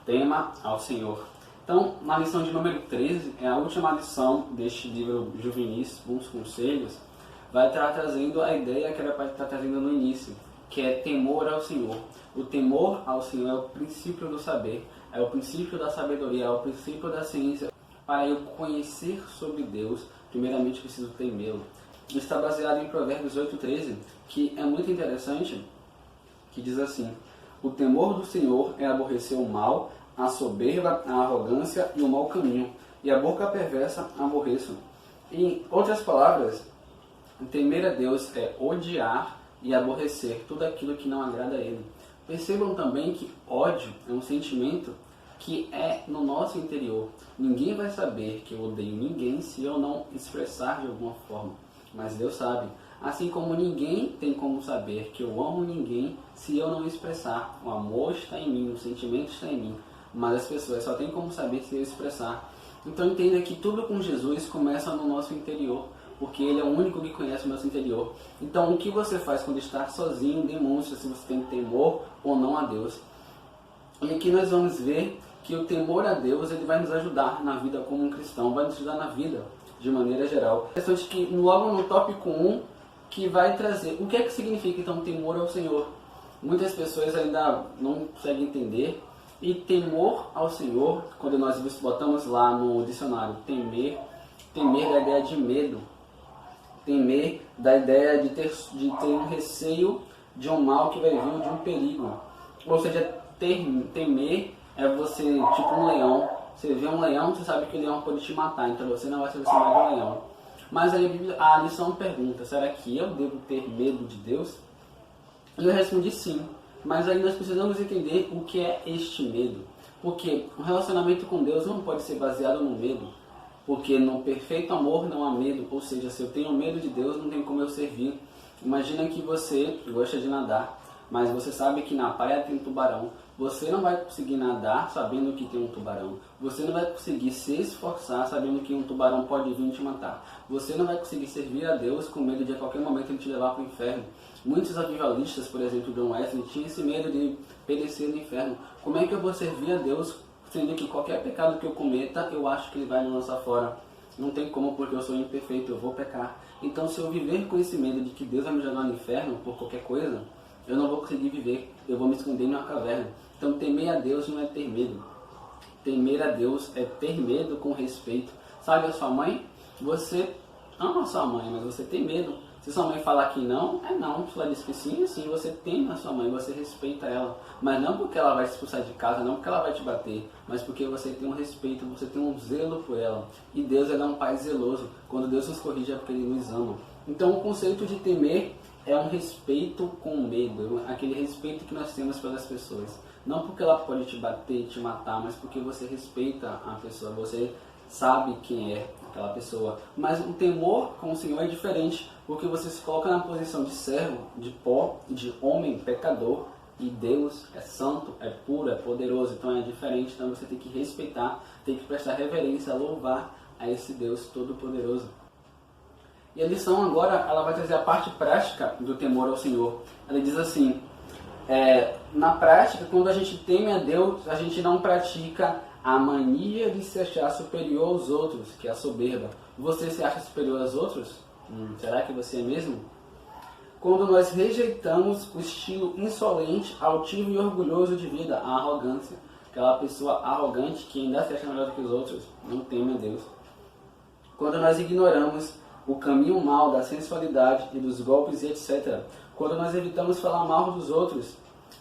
tema ao Senhor. Então, na lição de número 13, é a última lição deste livro Juvenis, Bons Conselhos, vai estar trazendo a ideia que ela vai estar trazendo no início, que é temor ao Senhor. O temor ao Senhor é o princípio do saber, é o princípio da sabedoria, é o princípio da ciência. Para eu conhecer sobre Deus, primeiramente preciso temê-lo. Está baseado em Provérbios 8,13, que é muito interessante, que diz assim: o temor do Senhor é aborrecer o mal, a soberba, a arrogância e o mau caminho, e a boca perversa aborreço. Em outras palavras, temer a Deus é odiar e aborrecer tudo aquilo que não agrada a Ele. Percebam também que ódio é um sentimento que é no nosso interior. Ninguém vai saber que eu odeio ninguém se eu não expressar de alguma forma, mas Deus sabe. Assim como ninguém tem como saber que eu amo ninguém se eu não expressar. O amor está em mim, o sentimento está em mim, mas as pessoas só têm como saber se eu expressar. Então entenda que tudo com Jesus começa no nosso interior, porque Ele é o único que conhece o nosso interior. Então o que você faz quando está sozinho demonstra se você tem temor ou não a Deus. E aqui nós vamos ver que o temor a Deus ele vai nos ajudar na vida como um cristão, vai nos ajudar na vida de maneira geral. A questão de que logo no tópico 1, que vai trazer o que é que significa então temor ao Senhor. Muitas pessoas ainda não conseguem entender. E temor ao Senhor, quando nós botamos lá no dicionário temer da ideia de medo, temer da ideia de ter um receio de um mal que vai vir, de um perigo. Ou seja, temer é você, tipo um leão, você vê um leão, você sabe que o leão pode te matar, então você não vai ser mais um leão. Mas aí a lição pergunta: será que eu devo ter medo de Deus? E eu respondi sim, mas aí nós precisamos entender o que é este medo. Porque o relacionamento com Deus não pode ser baseado no medo, porque no perfeito amor não há medo, ou seja, se eu tenho medo de Deus, não tem como eu servir. Imagina que você gosta de nadar, mas você sabe que na praia tem um tubarão. Você não vai conseguir nadar sabendo que tem um tubarão. Você não vai conseguir se esforçar sabendo que um tubarão pode vir te matar. Você não vai conseguir servir a Deus com medo de a qualquer momento ele te levar para o inferno. Muitos avivalistas, por exemplo, John Wesley, tinham esse medo de perecer no inferno. Como é que eu vou servir a Deus sendo que qualquer pecado que eu cometa, eu acho que ele vai me lançar fora? Não tem como, porque eu sou imperfeito, eu vou pecar. Então, se eu viver com esse medo de que Deus vai me jogar no inferno por qualquer coisa, eu não vou conseguir viver, eu vou me esconder numa caverna. Então, temer a Deus não é ter medo. Temer a Deus é ter medo com respeito. Sabe a sua mãe? Você ama a sua mãe, mas você tem medo. Se sua mãe falar que não, é não. Se ela diz que sim, é sim. Você teme a sua mãe, você respeita ela. Mas não porque ela vai te expulsar de casa, não porque ela vai te bater, mas porque você tem um respeito, você tem um zelo por ela. E Deus ele é um pai zeloso. Quando Deus nos corrige é porque Ele nos ama. Então, o conceito de temer é um respeito com medo, aquele respeito que nós temos pelas pessoas. Não porque ela pode te bater, te matar, mas porque você respeita a pessoa, você sabe quem é aquela pessoa. Mas o temor com o Senhor é diferente, porque você se coloca na posição de servo, de pó, de homem pecador, e Deus é santo, é puro, é poderoso, então é diferente. Então você tem que respeitar, tem que prestar reverência, louvar a esse Deus todo-poderoso. E a lição agora, ela vai trazer a parte prática do temor ao Senhor. Ela diz assim: na prática, quando a gente teme a Deus, a gente não pratica a mania de se achar superior aos outros, que é a soberba. Você se acha superior aos outros? Será que você é mesmo? Quando nós rejeitamos o estilo insolente, altivo e orgulhoso de vida, a arrogância. Aquela pessoa arrogante que ainda se acha melhor do que os outros, não teme a Deus. Quando nós ignoramos o caminho mal da sensualidade e dos golpes e etc. Quando nós evitamos falar mal dos outros,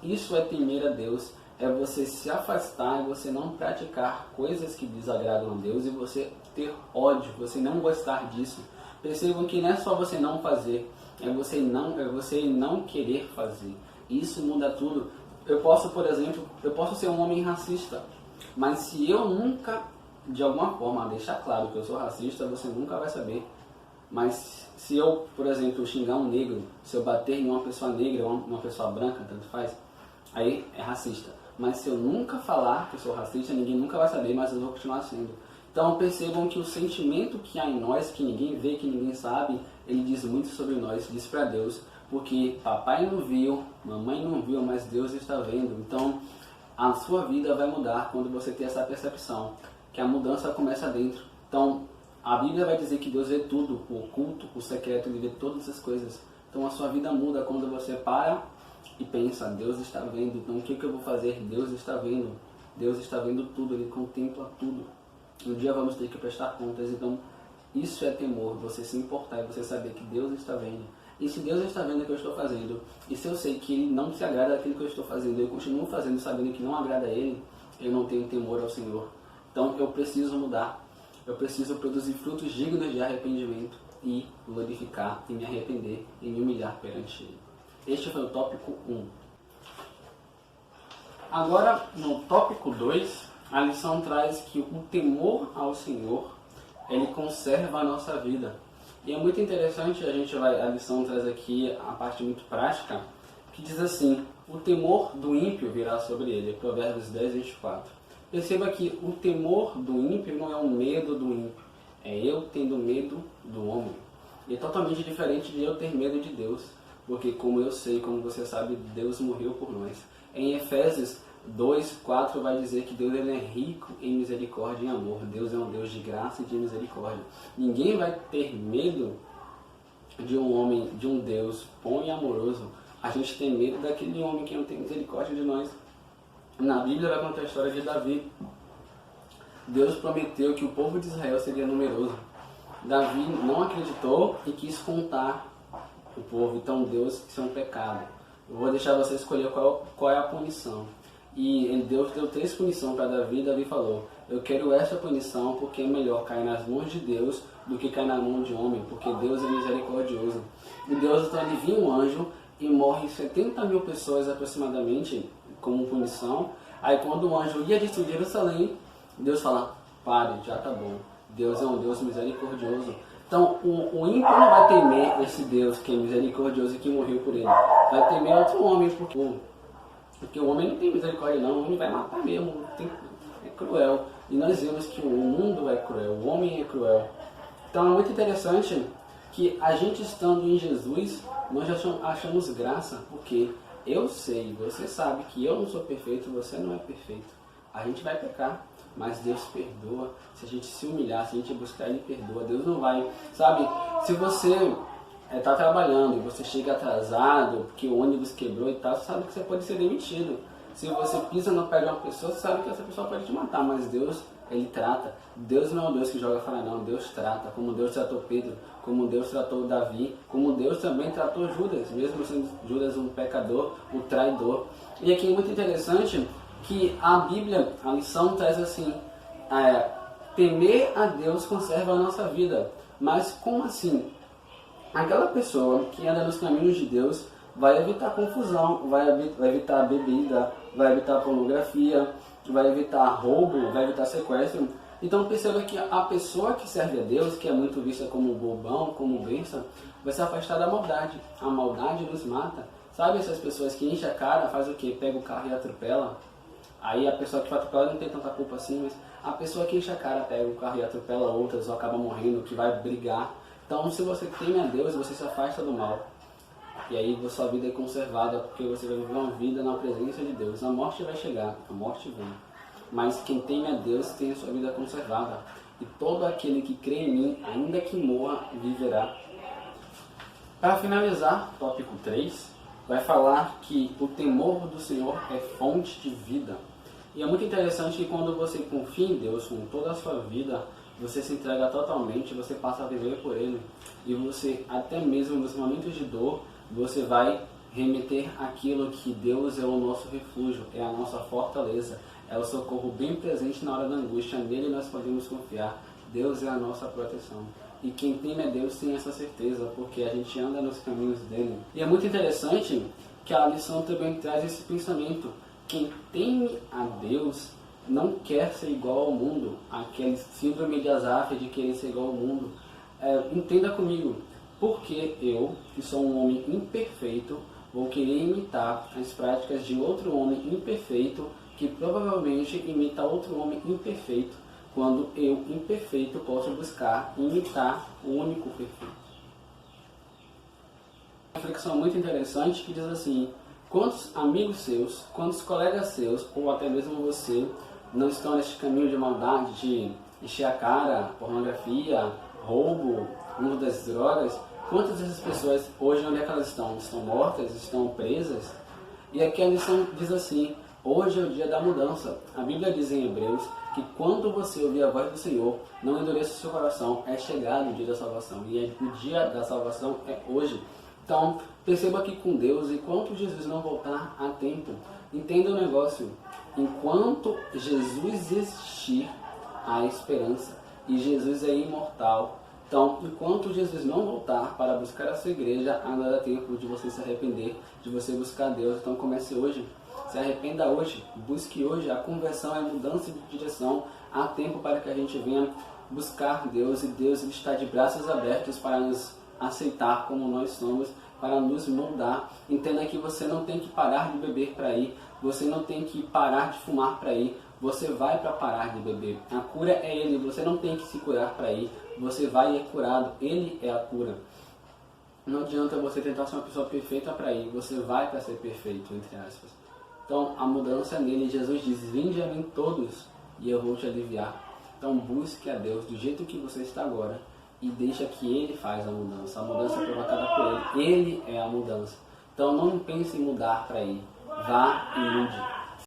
isso é temer a Deus. É você se afastar e você não praticar coisas que desagradam a Deus e você ter ódio, você não gostar disso. Percebam que não é só você não fazer, é você não querer fazer. Isso muda tudo. Eu posso, por exemplo, ser um homem racista, mas se eu nunca, de alguma forma, deixar claro que eu sou racista, você nunca vai saber. Mas se eu, por exemplo, xingar um negro, se eu bater em uma pessoa negra ou uma pessoa branca, tanto faz, aí é racista. Mas se eu nunca falar que eu sou racista, ninguém nunca vai saber, mas eu vou continuar sendo. Então percebam que o sentimento que há em nós, que ninguém vê, que ninguém sabe, ele diz muito sobre nós, diz para Deus, porque papai não viu, mamãe não viu, mas Deus está vendo. Então a sua vida vai mudar quando você ter essa percepção, que a mudança começa dentro. Então, a Bíblia vai dizer que Deus vê tudo, o oculto, o secreto, Ele vê todas as coisas. Então, a sua vida muda quando você para e pensa, Deus está vendo, então o que eu vou fazer? Deus está vendo. Deus está vendo tudo, Ele contempla tudo. Um dia vamos ter que prestar contas, então isso é temor, você se importar e você saber que Deus está vendo. E se Deus está vendo o que eu estou fazendo, e se eu sei que Ele não se agrada daquilo que eu estou fazendo, eu continuo fazendo sabendo que não agrada a Ele, eu não tenho temor ao Senhor. Então eu preciso mudar, eu preciso produzir frutos dignos de arrependimento e glorificar, e me arrepender, e me humilhar perante Ele. Este foi o tópico 1. Agora, no tópico 2, a lição traz que o temor ao Senhor, ele conserva a nossa vida. E é muito interessante, a lição traz aqui a parte muito prática, que diz assim, o temor do ímpio virá sobre ele, Provérbios 10, 24. Perceba que o temor do ímpio não é um medo do ímpio, é eu tendo medo do homem. E é totalmente diferente de eu ter medo de Deus, porque como eu sei, como você sabe, Deus morreu por nós. Em Efésios 2, 4 vai dizer que Deus ele é rico em misericórdia e amor. Deus é um Deus de graça e de misericórdia. Ninguém vai ter medo de um homem, de um Deus bom e amoroso. A gente tem medo daquele homem que não tem misericórdia de nós. Na Bíblia vai contar a história de Davi. Deus prometeu que o povo de Israel seria numeroso. Davi não acreditou e quis contar o povo. Então Deus, isso é um pecado. Eu vou deixar você escolher qual é a punição. E Deus deu 3 punições para Davi. Davi falou, eu quero essa punição porque é melhor cair nas mãos de Deus do que cair na mão de homem, porque Deus é misericordioso. E Deus então envia um anjo e morre 70 mil pessoas aproximadamente como punição. Aí quando o anjo ia destruir Jerusalém, Deus fala, pare, já tá bom. Deus é um Deus misericordioso. Então o ímpio não vai temer esse Deus que é misericordioso e que morreu por ele. Vai temer outro homem, porque o homem não tem misericórdia não, o homem vai matar mesmo, é cruel. E nós vemos que o mundo é cruel, o homem é cruel. Então é muito interessante que a gente estando em Jesus, nós já achamos graça, porque eu sei, você sabe que eu não sou perfeito, você não é perfeito. A gente vai pecar, mas Deus perdoa. Se a gente se humilhar, se a gente buscar, Ele perdoa. Deus não vai, sabe, se você está trabalhando e você chega atrasado porque o ônibus quebrou e tal, você sabe que você pode ser demitido. Se você pisa no pé de uma pessoa, você sabe que essa pessoa pode te matar, mas Deus, Ele trata. Deus não é um Deus que joga fora não, Deus trata, como Deus tratou Pedro, como Deus tratou Davi, como Deus também tratou Judas, mesmo sendo Judas um pecador, um traidor. E aqui é muito interessante que a Bíblia, a lição traz assim, temer a Deus conserva a nossa vida. Mas como assim? Aquela pessoa que anda nos caminhos de Deus vai evitar confusão, vai evitar bebida, vai evitar pornografia, vai evitar roubo, vai evitar sequestro. Então perceba que a pessoa que serve a Deus, que é muito vista como bobão, como besta, vai se afastar da maldade. A maldade nos mata. Sabe essas pessoas que enchem a cara, faz o quê? Pega o carro e atropela? Aí a pessoa que atropela não tem tanta culpa assim, mas a pessoa que enche a cara, pega o carro e atropela outras, ou acaba morrendo, que vai brigar. Então, se você teme a Deus, você se afasta do mal. E aí sua vida é conservada, porque você vai viver uma vida na presença de Deus. A morte vai chegar, a morte vem. Mas quem teme a Deus tem a sua vida conservada. E todo aquele que crê em mim, ainda que morra, viverá. Para finalizar, tópico 3, vai falar que o temor do Senhor é fonte de vida. E é muito interessante que quando você confia em Deus com toda a sua vida, você se entrega totalmente, você passa a viver por Ele. E você, até mesmo nos momentos de dor, você vai remeter aquilo que Deus é o nosso refúgio, é a nossa fortaleza, é o socorro bem presente na hora da angústia. Nele nós podemos confiar. Deus é a nossa proteção. E quem teme a Deus tem essa certeza, porque a gente anda nos caminhos dele. E é muito interessante que a lição também traz esse pensamento. Quem teme a Deus não quer ser igual ao mundo. Aquele síndrome de Asaf de querer ser igual ao mundo. Entenda comigo, porque eu, que sou um homem imperfeito, vou querer imitar as práticas de outro homem imperfeito, que provavelmente imita outro homem imperfeito, quando eu, imperfeito, posso buscar imitar o único perfeito. Uma reflexão muito interessante que diz assim: Quantos amigos seus, quantos colegas seus, ou até mesmo você, não estão neste caminho de maldade, de encher a cara, pornografia, roubo, uso das drogas? Quantas dessas pessoas, hoje, onde é que elas estão? Estão mortas? Estão presas? E aqui a lição diz assim: hoje é o dia da mudança. A Bíblia diz em Hebreus que quando você ouvir a voz do Senhor, não endureça o seu coração, é chegado o dia da salvação. E o dia da salvação é hoje. Então, perceba aqui com Deus, enquanto Jesus não voltar a tempo, entenda o negócio. Enquanto Jesus existir, há esperança. E Jesus é imortal. Então, enquanto Jesus não voltar para buscar a sua igreja, ainda dá tempo de você se arrepender, de você buscar Deus. Então comece hoje, se arrependa hoje, busque hoje. A conversão é a mudança de direção. Há tempo para que a gente venha buscar Deus, e Deus está de braços abertos para nos aceitar como nós somos, para nos moldar. Entenda que você não tem que parar de beber para ir, você não tem que parar de fumar para ir, você vai para parar de beber. A cura é Ele, você não tem que se curar para ir, você vai e é curado, Ele é a cura. Não adianta você tentar ser uma pessoa perfeita para ir, você vai para ser perfeito, entre aspas. Então a mudança é nele. Jesus diz: vinde a mim todos e eu vou te aliviar. Então busque a Deus do jeito que você está agora e deixa que Ele faz a mudança. A mudança é provocada por Ele, Ele é a mudança. Então não pense em mudar para ir, vá e mude.